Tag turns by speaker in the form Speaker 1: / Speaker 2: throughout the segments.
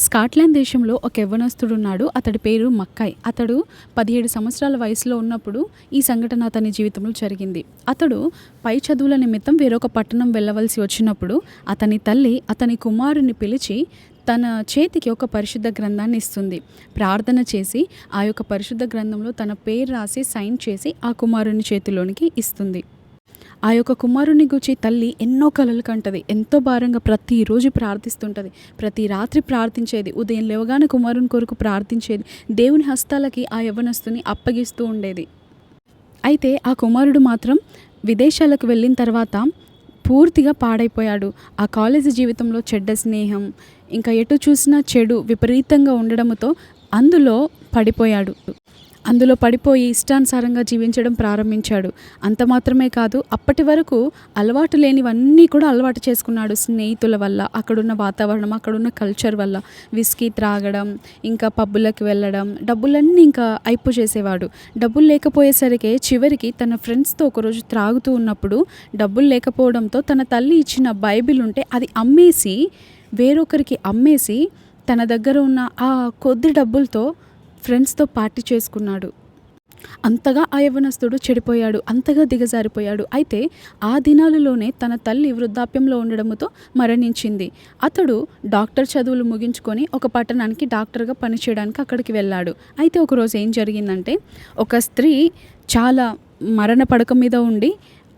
Speaker 1: Scotland దేశంలో ఒక యవ్వనస్తుడున్నాడు. అతడి పేరు మక్కాయ్. అతడు 17 సంవత్సరాల వయసులో ఉన్నప్పుడు ఈ సంఘటన అతని జీవితంలో జరిగింది. అతడు పై చదువుల నిమిత్తం వేరొక పట్టణం వెళ్ళవలసి వచ్చినప్పుడు అతని తల్లి అతని కుమారుని పిలిచి తన చేతికి ఒక పరిశుద్ధ గ్రంథాన్ని ఇస్తుంది. ప్రార్థన చేసి ఆ యొక్క పరిశుద్ధ గ్రంథంలో తన పేరు రాసి సైన్ చేసి ఆ కుమారుని చేతిలోనికి ఇస్తుంది. ఆ యొక్క కుమారుని గూర్చి తల్లి ఎన్నో కలలు కంటది. ఎంతో భారంగా ప్రతిరోజు ప్రార్థిస్తుంటుంది. ప్రతి రాత్రి ప్రార్థించేది. ఉదయం లేవగానే కుమారుని కొరకు ప్రార్థించేది. దేవుని హస్తాలకి ఆ యవ్వనస్తుని అప్పగిస్తూ ఉండేది. అయితే ఆ కుమారుడు మాత్రం విదేశాలకు వెళ్ళిన తర్వాత పూర్తిగా పాడైపోయాడు. ఆ కాలేజీ జీవితంలో చెడ్డ స్నేహం, ఇంకా ఎటు చూసినా చెడు విపరీతంగా ఉండడంతో అందులో పడిపోయి ఇష్టానుసారంగా జీవించడం ప్రారంభించాడు. అంత మాత్రమే కాదు, అప్పటి వరకు అలవాటు లేనివన్నీ కూడా అలవాటు చేసుకున్నాడు. స్నేహితుల వల్ల, అక్కడున్న వాతావరణం, అక్కడున్న కల్చర్ వల్ల. విస్కీ త్రాగడం, ఇంకా పబ్బులకు వెళ్ళడం, డబ్బులన్నీ ఇంకా అయిపో చేసేవాడు. డబ్బులు లేకపోయేసరికి చివరికి తన ఫ్రెండ్స్తో ఒకరోజు త్రాగుతూ ఉన్నప్పుడు డబ్బులు లేకపోవడంతో తన తల్లి ఇచ్చిన బైబిల్ ఉంటే అది వేరొకరికి అమ్మేసి తన దగ్గర ఉన్న ఆ కొద్ది డబ్బులతో ఫ్రెండ్స్తో పార్టీ చేసుకున్నాడు. అంతగా ఆ యవ్వనస్తుడు చెడిపోయాడు, అంతగా దిగజారిపోయాడు. అయితే ఆ దినాలలోనే తన తల్లి వృద్ధాప్యంలో ఉండడంతో మరణించింది. అతడు డాక్టర్ చదువులు ముగించుకొని ఒక పట్టణానికి డాక్టర్గా పనిచేయడానికి అక్కడికి వెళ్ళాడు. అయితే ఒకరోజు ఏం జరిగిందంటే, ఒక స్త్రీ చాలా మరణ పడక మీద ఉండి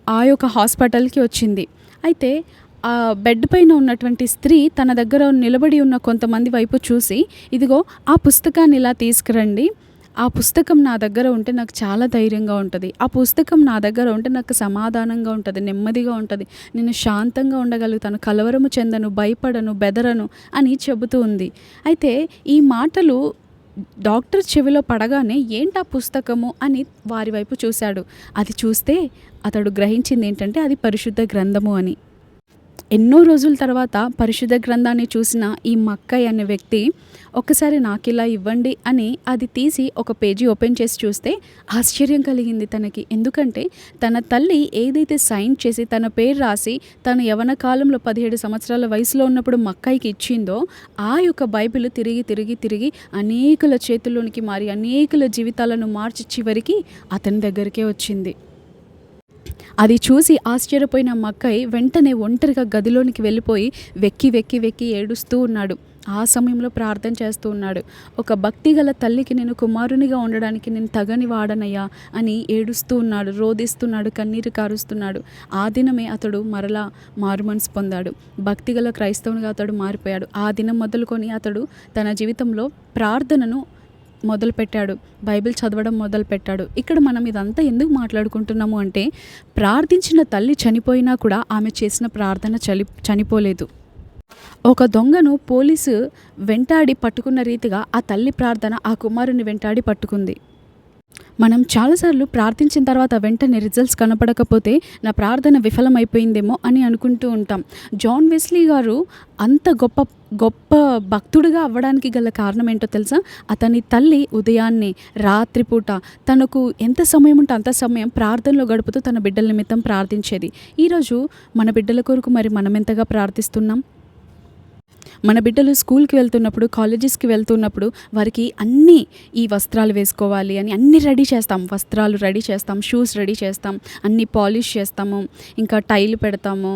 Speaker 1: ఆ యొక్క హాస్పిటల్కి వచ్చింది. అయితే ఆ బెడ్ పైన ఉన్నటువంటి స్త్రీ తన దగ్గర నిలబడి ఉన్న కొంతమంది వైపు చూసి, ఇదిగో ఆ పుస్తకాన్ని ఇలా తీసుకురండి, ఆ పుస్తకం నా దగ్గర ఉంటే నాకు చాలా ధైర్యంగా ఉంటుంది, ఆ పుస్తకం నా దగ్గర ఉంటే నాకు సమాధానంగా ఉంటుంది, నెమ్మదిగా ఉంటుంది, నేను శాంతంగా ఉండగలుగుతాను, కలవరము చెందను, భయపడను, బెదరను అని చెబుతూ ఉంది. అయితే ఈ మాటలు డాక్టర్ చెవిలో పడగానే ఏంటా పుస్తకము అని వారి వైపు చూశాడు. అది చూస్తే అతడు గ్రహించింది ఏంటంటే అది పరిశుద్ధ గ్రంథము అని. ఎన్నో రోజుల తర్వాత పరిశుద్ధ గ్రంథాన్ని చూసిన ఈ మక్కాయ్ అనే వ్యక్తి ఒక్కసారి నాకు ఇలా ఇవ్వండి అని అది తీసి ఒక పేజీ ఓపెన్ చేసి చూస్తే ఆశ్చర్యం కలిగింది తనకి. ఎందుకంటే తన తల్లి ఏదైతే సైన్ చేసి తన పేరు రాసి తన యవ్వన కాలంలో 17 సంవత్సరాల వయసులో ఉన్నప్పుడు మక్కాయ్కి ఇచ్చిందో ఆ యొక్క బైబిల్ తిరిగి అనేకుల చేతుల్లోనికి మారి అనేకుల జీవితాలను మార్చి చివరికి అతని దగ్గరికే వచ్చింది. అది చూసి ఆశ్చర్యపోయిన మక్కాయ్ వెంటనే ఒంటరిగా గదిలోనికి వెళ్ళిపోయి వెక్కి ఏడుస్తూ ఉన్నాడు. ఆ సమయంలో ప్రార్థన చేస్తూ ఉన్నాడు. ఒక భక్తి గల తల్లికి నేను కుమారునిగా ఉండడానికి నేను తగని వాడనయ్యా అని ఏడుస్తూ ఉన్నాడు, రోదిస్తున్నాడు, కన్నీరు కారుస్తున్నాడు. ఆ దినమే అతడు మరలా మారుమనసు పొందాడు. భక్తి గల క్రైస్తవునిగా అతడు మారిపోయాడు. ఆ దినం మొదలుకొని అతడు తన జీవితంలో ప్రార్థనను మొదలుపెట్టాడు, బైబిల్ చదవడం మొదలుపెట్టాడు. ఇక్కడ మనం ఇదంతా ఎందుకు మాట్లాడుకుంటున్నాము అంటే, ప్రార్థించిన తల్లి చనిపోయినా కూడా ఆమె చేసిన ప్రార్థన చనిపోలేదు. ఒక దొంగను పోలీసు వెంటాడి పట్టుకున్న రీతిగా ఆ తల్లి ప్రార్థన ఆ కుమారుని వెంటాడి పట్టుకుంది. మనం చాలాసార్లు ప్రార్థించిన తర్వాత వెంటనే రిజల్ట్స్ కనపడకపోతే నా ప్రార్థన విఫలమైపోయిందేమో అని అనుకుంటూ ఉంటాం. జాన్ వెస్లీ గారు అంత గొప్ప భక్తుడిగా అవ్వడానికి గల కారణం ఏంటో తెలుసా? అతని తల్లి ఉదయాన్నే రాత్రిపూట తనకు ఎంత సమయం ఉంటే అంత సమయం ప్రార్థనలో గడుపుతూ తన బిడ్డల నిమిత్తం ప్రార్థించేది. ఈరోజు మన బిడ్డల కొరకు మరి మనం ఎంతగా ప్రార్థిస్తున్నాం? మన బిడ్డలు స్కూల్కి వెళ్తున్నప్పుడు, కాలేజెస్కి వెళ్తున్నప్పుడు వారికి అన్నీ ఈ వస్త్రాలు వేసుకోవాలి అని అన్నీ రెడీ చేస్తాం. వస్త్రాలు రెడీ చేస్తాం, షూస్ రెడీ చేస్తాం, అన్నీ పాలిష్ చేస్తాము, ఇంకా టైలు పెడతాము,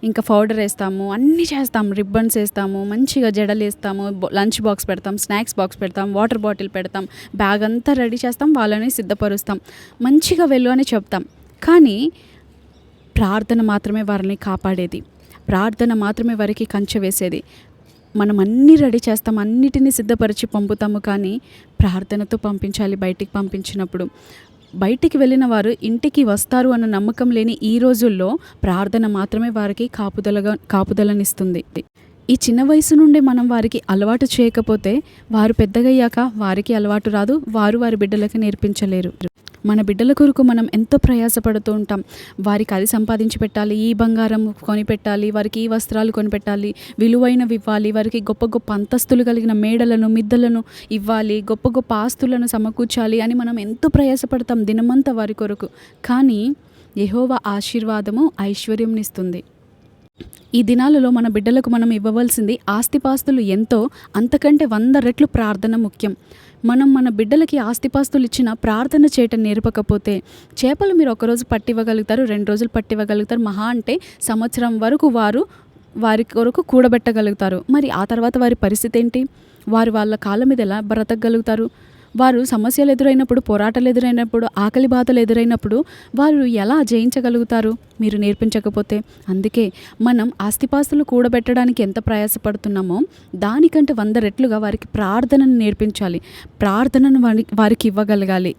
Speaker 1: ఇంకా పౌడర్ వేస్తాము, అన్నీ చేస్తాం, రిబ్బన్స్ వేస్తాము, మంచిగా జడలు వేస్తాము, లంచ్ బాక్స్ పెడతాం, స్నాక్స్ బాక్స్ పెడతాం, వాటర్ బాటిల్ పెడతాం, బ్యాగ్ అంతా రెడీ చేస్తాం, వాళ్ళని సిద్ధపరుస్తాం, మంచిగా వెళ్ళు అని చెప్తాం. కానీ ప్రార్థన మాత్రమే వారిని కాపాడేది, ప్రార్థన మాత్రమే వారికి కంచె వేసేది. మనం అన్నీ రెడీ చేస్తాం, అన్నిటినీ సిద్ధపరిచి పంపుతాము, కానీ ప్రార్థనతో పంపించాలి. బయటికి పంపించినప్పుడు బయటికి వెళ్ళిన వారు ఇంటికి వస్తారు అన్న నమ్మకం లేని ఈ రోజుల్లో ప్రార్థన మాత్రమే వారికి కాపుదలనిస్తుంది. ఈ చిన్న వయసు నుండి మనం వారికి అలవాటు చేయకపోతే వారు పెద్దగయ్యాక వారికి అలవాటు రాదు, వారి బిడ్డలకి నేర్పించలేరు. మన బిడ్డల కొరకు మనం ఎంతో ప్రయాసపడుతూ ఉంటాం. వారికి అది సంపాదించి పెట్టాలి, ఈ బంగారం కొనిపెట్టాలి, వారికి ఈ వస్త్రాలు కొనిపెట్టాలి, విలువైనవి ఇవ్వాలి, వారికి గొప్ప అంతస్తులు కలిగిన మేడలను, మిద్దలను ఇవ్వాలి, గొప్ప ఆస్తులను సమకూర్చాలి అని మనం ఎంతో ప్రయాసపడతాం దినమంతా వారి కొరకు. కానీ యెహోవా ఆశీర్వాదము ఐశ్వర్యంనిస్తుంది. ఈ దినాలలో మన బిడ్డలకు మనం ఇవ్వవలసింది ఆస్తిపాస్తులు ఎంతో, అంతకంటే 100 రెట్లు ప్రార్థన ముఖ్యం. మనం మన బిడ్డలకి ఆస్తిపాస్తులు ఇచ్చిన ప్రార్థన చేయటం నేర్పకపోతే, చేపలు మీరు ఒకరోజు పట్టివ్వగలుగుతారు, 2 రోజులు పట్టివ్వగలుగుతారు, మహా అంటే సంవత్సరం వరకు వారి కొరకు కూడబెట్టగలుగుతారు. మరి ఆ తర్వాత వారి పరిస్థితి ఏంటి? వారు వాళ్ళ కాళ్ళ మీద ఎలా బ్రతకగలుగుతారు? వారు సమస్యలు ఎదురైనప్పుడు, పోరాటాలు ఎదురైనప్పుడు, ఆకలి బాధలు ఎదురైనప్పుడు వారు ఎలా జయించగలుగుతారు మీరు నేర్పించకపోతే? అందుకే మనం ఆస్తిపాస్తులు కూడబెట్టడానికి ఎంత ప్రయాసపడుతున్నామో దానికంటే 100 రెట్లుగా వారికి ప్రార్థనను నేర్పించాలి. ప్రార్థనను వారికి ఇవ్వగలగాలి.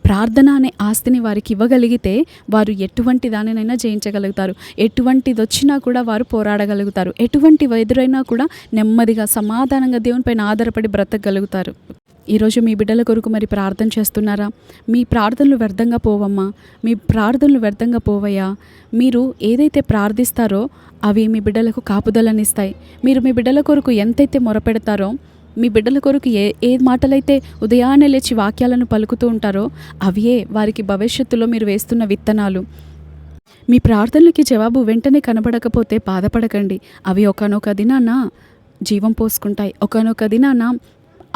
Speaker 1: ప్రార్థన అనే ఆస్తిని వారికి ఇవ్వగలిగితే వారు ఎటువంటి దానినైనా జయించగలుగుతారు. ఎటువంటిది వచ్చినా కూడా వారు పోరాడగలుగుతారు. ఎటువంటి ఎదురైనా కూడా నెమ్మదిగా సమాధానంగా దేవునిపైన ఆధారపడి బ్రతకగలుగుతారు. ఈరోజు మీ బిడ్డల కొరకు మరి ప్రార్థన చేస్తున్నారా? మీ ప్రార్థనలు వ్యర్థంగా పోవమ్మా, మీ ప్రార్థనలు వ్యర్థంగా పోవయ్యా. మీరు ఏదైతే ప్రార్థిస్తారో అవి మీ బిడ్డలకు కాపుదలనిస్తాయి. మీరు మీ బిడ్డల కొరకు ఎంతైతే మొరపెడతారో, మీ బిడ్డల కొరకు ఏ మాటలైతే ఉదయాన్నే లేచి వాక్యాలను పలుకుతూ ఉంటారో అవే వారికి భవిష్యత్తులో మీరు వేస్తున్న విత్తనాలు. మీ ప్రార్థనలకి జవాబు వెంటనే కనబడకపోతే బాధపడకండి. అవి ఒకానొక దినాన జీవం పోసుకుంటాయి. ఒకానొక దినాన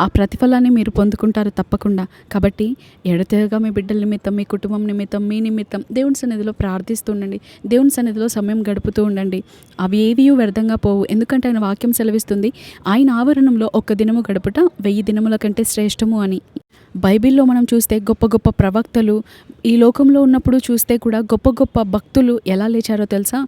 Speaker 1: ఆ ప్రతిఫలాన్ని మీరు పొందుకుంటారు తప్పకుండా. కాబట్టి ఎడతెగక మీ బిడ్డల నిమిత్తం, మీ కుటుంబం నిమిత్తం, మీ నిమిత్తం దేవుని సన్నిధిలో ప్రార్థిస్తూ ఉండండి. దేవుని సన్నిధిలో సమయం గడుపుతూ ఉండండి. అవి ఏవీ వ్యర్థంగా పోవు. ఎందుకంటే ఆయన వాక్యం సెలవిస్తుంది, ఆయన ఆవరణంలో 1 దినము గడుపుట 1000 దినముల కంటే శ్రేష్టము అని. బైబిల్లో మనం చూస్తే గొప్ప గొప్ప ప్రవక్తలు ఈ లోకంలో ఉన్నప్పుడు చూస్తే కూడా గొప్ప గొప్ప భక్తులు ఎలా లేచారో తెలుసా?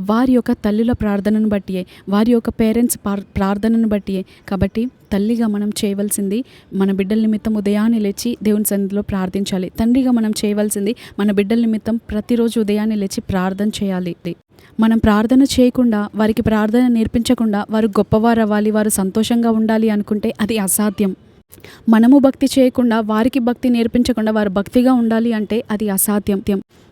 Speaker 1: వారి యొక్క తల్లుల ప్రార్థనను బట్టియే, వారి యొక్క పేరెంట్స్ ప్రార్థనను బట్టియే. కాబట్టి తల్లిగా మనం చేయవలసింది మన బిడ్డల నిమిత్తం ఉదయాన్నే లేచి దేవుని సన్నిధిలో ప్రార్థించాలి. తండ్రిగా మనం చేయవలసింది మన బిడ్డల నిమిత్తం ప్రతిరోజు ఉదయాన్నే లేచి ప్రార్థన చేయాలి. మనం ప్రార్థన చేయకుండా, వారికి ప్రార్థన నేర్పించకుండా వారు గొప్పవారు అవ్వాలి, వారు సంతోషంగా ఉండాలి అనుకుంటే అది అసాధ్యం. మనము భక్తి చేయకుండా, వారికి భక్తి నేర్పించకుండా వారు భక్తిగా ఉండాలి అంటే అది అసాధ్యం.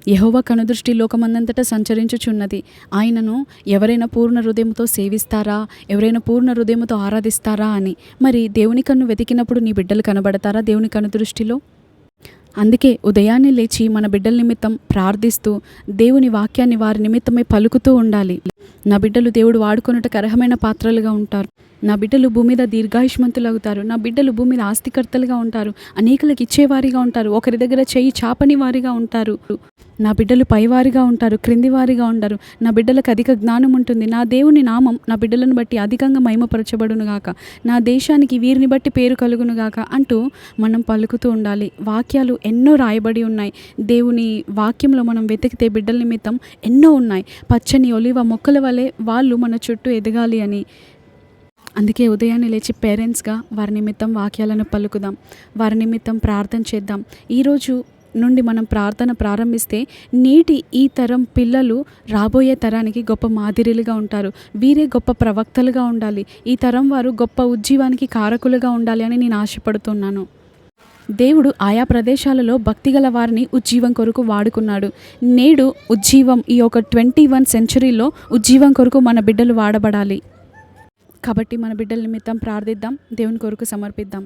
Speaker 1: యెహోవా కనుదృష్టి లోకమందంతటా సంచరించుచున్నది. ఆయనను ఎవరైనా పూర్ణ హృదయంతో సేవిస్తారా, ఎవరైనా పూర్ణ హృదయంతో ఆరాధిస్తారా అని. మరి దేవుని కన్ను వెతికినప్పుడు నీ బిడ్డలు కనబడతారా దేవుని కనుదృష్టిలో? అందుకే ఉదయాన్నే లేచి మన బిడ్డల నిమిత్తం ప్రార్థిస్తూ దేవుని వాక్యాన్ని వారి నిమిత్తమై పలుకుతూ ఉండాలి. నా బిడ్డలు దేవుడు వాడుకొనుటకు అర్హమైన పాత్రలుగా ఉంటారు. నా బిడ్డలు భూమి మీద దీర్ఘాయుష్మంతులు అవుతారు. నా బిడ్డలు భూమి మీద ఆస్తికర్తలుగా ఉంటారు. అనేకులకు ఇచ్చేవారిగా ఉంటారు. ఒకరి దగ్గర చెయ్యి చాపని వారిగా ఉంటారు. నా బిడ్డలు పైవారిగా ఉంటారు, క్రింది వారిగా ఉంటారు. నా బిడ్డలకు అధిక జ్ఞానం ఉంటుంది. నా దేవుని నామం నా బిడ్డలను బట్టి అధికంగా మహిమపరచబడునుగాక. నా దేశానికి వీరిని బట్టి పేరు కలుగునుగాక అంటూ మనం పలుకుతూ ఉండాలి. వాక్యాలు ఎన్నో రాయబడి ఉన్నాయి. దేవుని వాక్యంలో మనం వెతికితే బిడ్డల నిమిత్తం ఎన్నో ఉన్నాయి. పచ్చని ఒలివ మొక్కల వలె వాళ్ళు మన చుట్టూ ఎదగాలి అని. అందుకే ఉదయాన్నే లేచి పేరెంట్స్గా వారి నిమిత్తం వాక్యాలను పలుకుదాం, వారి నిమిత్తం ప్రార్థన చేద్దాం. ఈరోజు నుండి మనం ప్రార్థన ప్రారంభిస్తే నేటి ఈ తరం పిల్లలు రాబోయే తరానికి గొప్ప మాదిరిలుగా ఉంటారు. వీరే గొప్ప ప్రవక్తలుగా ఉండాలి. ఈ తరం వారు గొప్ప ఉజ్జీవానికి కారకులుగా ఉండాలి అని నేను ఆశపడుతున్నాను. దేవుడు ఆయా ప్రదేశాలలో భక్తిగల వారిని ఉజ్జీవం కొరకు వాడుకున్నాడు. నేడు ఉజ్జీవం, ఈ యొక్క 21 సెంచరీలో ఉజ్జీవం కొరకు మన బిడ్డలు వాడబడాలి. కాబట్టి మన బిడ్డల నిమిత్తం ప్రార్థిద్దాం, దేవుని కొరకు సమర్పిద్దాం.